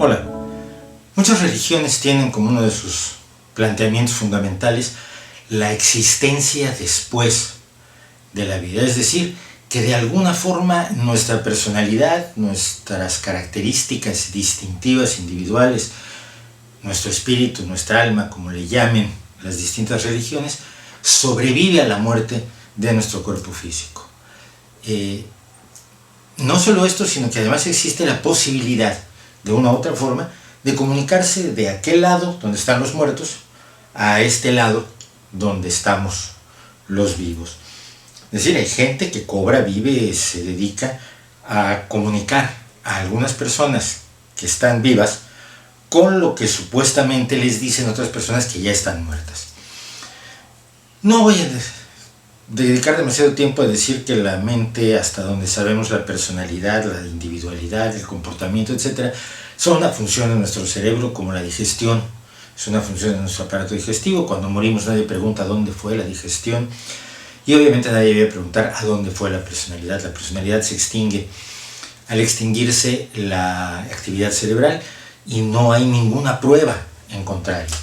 Hola. Muchas religiones tienen como uno de sus planteamientos fundamentales la existencia después de la vida. Es decir, que de alguna forma nuestra personalidad, nuestras características distintivas, individuales, nuestro espíritu, nuestra alma, como le llamen las distintas religiones, sobrevive a la muerte de nuestro cuerpo físico. No solo esto, sino que además existe la posibilidad, de una u otra forma, de comunicarse de aquel lado donde están los muertos a este lado donde estamos los vivos. Es decir, hay gente que cobra, vive, se dedica a comunicar a algunas personas que están vivas con lo que supuestamente les dicen otras personas que ya están muertas. No voy a dedicar demasiado tiempo a decir que la mente, hasta donde sabemos la personalidad, la individualidad, el comportamiento, etc., son una función de nuestro cerebro como la digestión, es una función de nuestro aparato digestivo. Cuando morimos nadie pregunta dónde fue la digestión y obviamente nadie debe preguntar a dónde fue la personalidad. La personalidad se extingue al extinguirse la actividad cerebral y no hay ninguna prueba en contrario.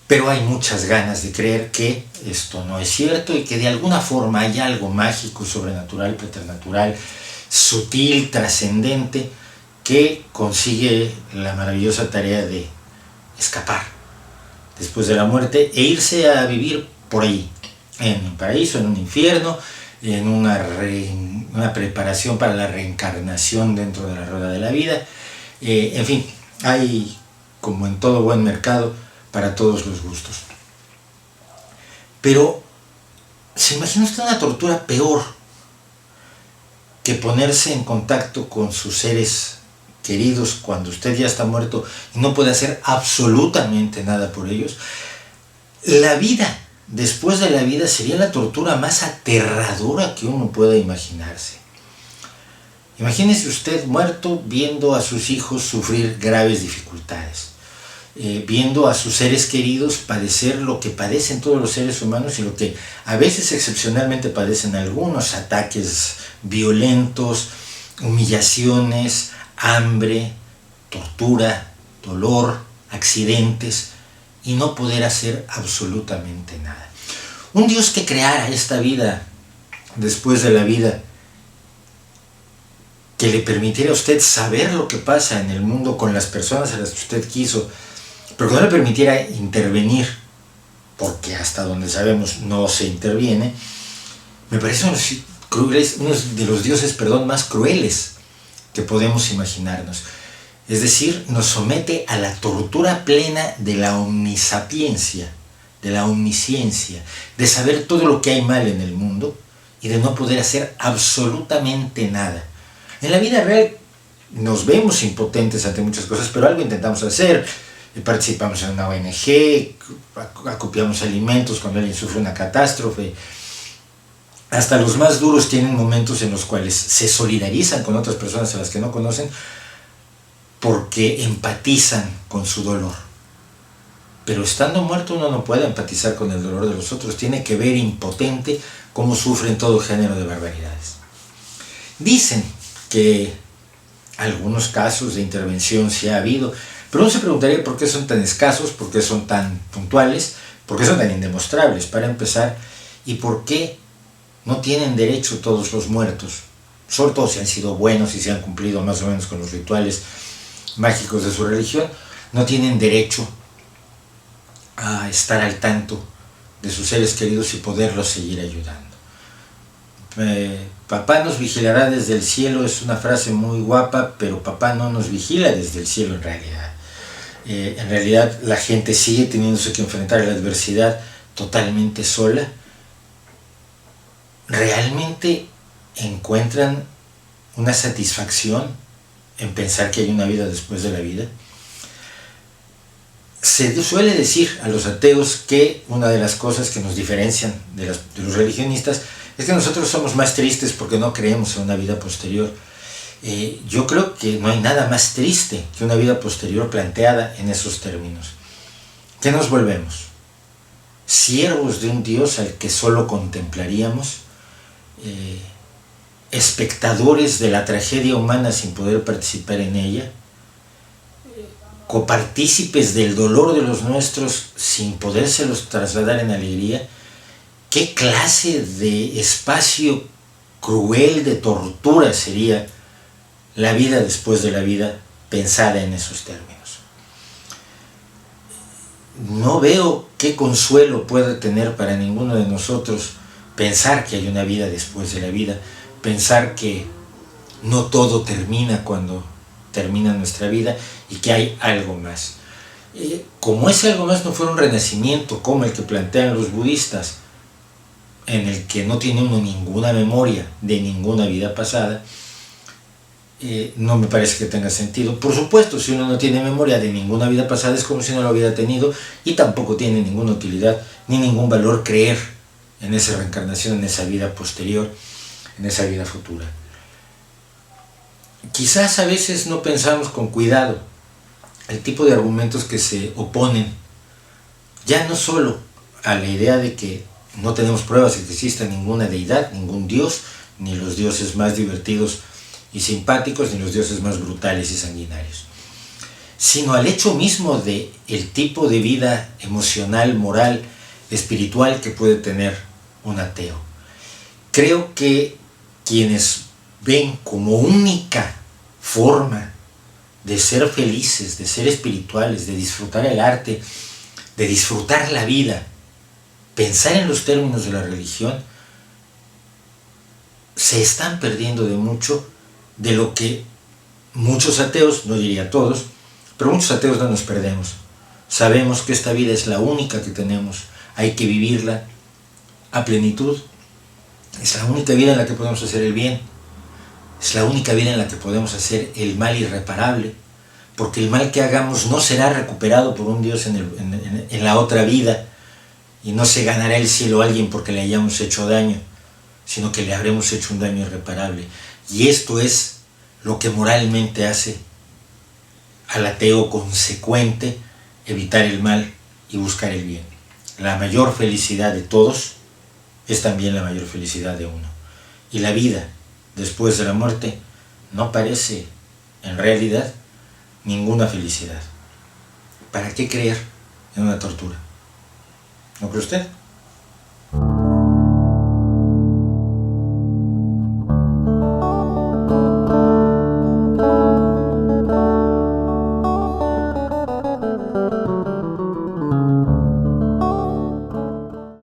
Pero hay muchas ganas de creer que esto no es cierto y que de alguna forma hay algo mágico, sobrenatural, preternatural, sutil, trascendente, que consigue la maravillosa tarea de escapar después de la muerte e irse a vivir por ahí, en un paraíso, en un infierno, en una preparación para la reencarnación dentro de la rueda de la vida. En fin, hay, como en todo buen mercado, para todos los gustos. Pero, ¿se imagina usted una tortura peor que ponerse en contacto con sus seres queridos cuando usted ya está muerto y no puede hacer absolutamente nada por ellos? La vida después de la vida sería la tortura más aterradora que uno pueda imaginarse. Imagínese usted muerto viendo a sus hijos sufrir graves dificultades, viendo a sus seres queridos padecer lo que padecen todos los seres humanos y lo que a veces excepcionalmente padecen algunos: ataques violentos, humillaciones, hambre, tortura, dolor, accidentes, y no poder hacer absolutamente nada. Un Dios que creara esta vida después de la vida, que le permitiera a usted saber lo que pasa en el mundo con las personas a las que usted quiso, pero que no le permitiera intervenir, porque hasta donde sabemos no se interviene, me parece uno de los dioses más crueles que podemos imaginarnos. Es decir, nos somete a la tortura plena de la omnisapiencia, de la omnisciencia, de saber todo lo que hay mal en el mundo y de no poder hacer absolutamente nada. En la vida real nos vemos impotentes ante muchas cosas, pero algo intentamos hacer. Participamos en una ONG, acopiamos alimentos cuando alguien sufre una catástrofe. Hasta los más duros tienen momentos en los cuales se solidarizan con otras personas a las que no conocen porque empatizan con su dolor. Pero estando muerto uno no puede empatizar con el dolor de los otros, tiene que ver impotente cómo sufren todo género de barbaridades. Dicen que algunos casos de intervención sí ha habido, pero uno se preguntaría por qué son tan escasos, por qué son tan puntuales, por qué son tan indemostrables, para empezar, y por qué no tienen derecho todos los muertos, sobre todo si han sido buenos y si han cumplido más o menos con los rituales mágicos de su religión, no tienen derecho a estar al tanto de sus seres queridos y poderlos seguir ayudando. Papá nos vigilará desde el cielo es una frase muy guapa, pero papá no nos vigila desde el cielo en realidad. En realidad la gente sigue teniéndose que enfrentar a la adversidad totalmente sola. ¿Realmente encuentran una satisfacción en pensar que hay una vida después de la vida? Se suele decir a los ateos que una de las cosas que nos diferencian de los religionistas es que nosotros somos más tristes porque no creemos en una vida posterior. Yo creo que no hay nada más triste que una vida posterior planteada en esos términos. ¿Qué nos volvemos? ¿Siervos de un Dios al que solo contemplaríamos? ¿Espectadores de la tragedia humana sin poder participar en ella? copartícipes del dolor de los nuestros sin podérselos trasladar en alegría, ¿qué clase de espacio cruel de tortura sería la vida después de la vida pensada en esos términos? No veo qué consuelo puede tener para ninguno de nosotros pensar que hay una vida después de la vida, pensar que no todo termina cuando termina nuestra vida y que hay algo más. Como ese algo más no fuera un renacimiento como el que plantean los budistas, en el que no tiene uno ninguna memoria de ninguna vida pasada, no me parece que tenga sentido. Por supuesto, si uno no tiene memoria de ninguna vida pasada, es como si no lo hubiera tenido, y tampoco tiene ninguna utilidad ni ningún valor creer en esa reencarnación, en esa vida posterior, en esa vida futura. Quizás a veces no pensamos con cuidado el tipo de argumentos que se oponen, ya no solo a la idea de que no tenemos pruebas de que exista ninguna deidad, ningún dios, ni los dioses más divertidos y simpáticos, ni los dioses más brutales y sanguinarios, sino al hecho mismo de el tipo de vida emocional, moral, espiritual que puede tener un ateo. Creo que quienes ven como única forma de ser felices, de ser espirituales, de disfrutar el arte, de disfrutar la vida, pensar en los términos de la religión, se están perdiendo de mucho de lo que muchos ateos, no diría todos, pero muchos ateos no nos perdemos. Sabemos que esta vida es la única que tenemos, hay que vivirla a plenitud, es la única vida en la que podemos hacer el bien, es la única vida en la que podemos hacer el mal irreparable, porque el mal que hagamos no será recuperado por un Dios en la otra vida, y no se ganará el cielo a alguien porque le hayamos hecho daño, sino que le habremos hecho un daño irreparable. Y esto es lo que moralmente hace al ateo consecuente evitar el mal y buscar el bien. La mayor felicidad de todos es también la mayor felicidad de uno. Y la vida después de la muerte no parece, en realidad, ninguna felicidad. ¿Para qué creer en una tortura? ¿No cree usted?